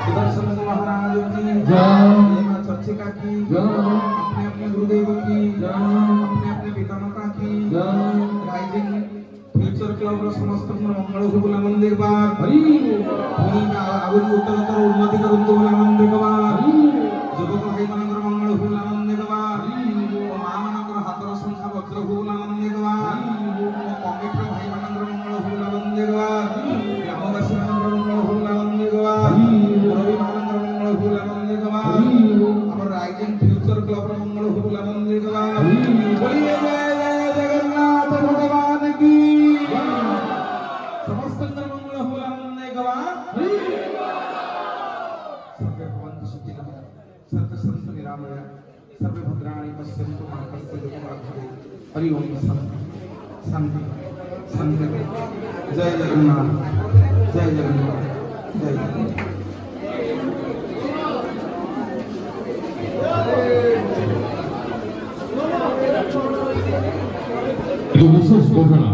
सुदर्शन महाराज की जय। मां चर्चिका की जय। अपने अपने गुरुदेव की अपने अपने पितामाता की राइजिंग फ्यूचर क्लब समस्त मंगल हो बोला मंदिर बार आगुरी उत्तरोत्तर उन्नति करंतु बोला मंदिर बार युवक भाई मानकर मंगल हो बोला मंदिर बार मां मानकर हातर संख्या वज्र हो बोला मंदिर बार कमिटर भाई मानकर मंगल हो बोला मंदिर बार ग्रामवासी मानकर मंगल हो बोला मंदिर बार रवि मानकर मंगल हो बोला मंदिर बार हमर राइजिंग फ्यूचर क्लब मंगल हो बोला मंदिर बार बोलिए जय जय जगन्नाथ भगवान की समस्त मंगल हो बोला मंदिर बार सर्वे भवन्तु सुखिनः सर्वे सन्तु निरामया सर्वे भद्राणि पश्यन्तु मा कश्चित् दुःखभाग् हरि ओम शांति शांति शांति जय जगन्नाथ जय जगन्नाथ जय जगन्नाथ বিশেষ ঘোষণা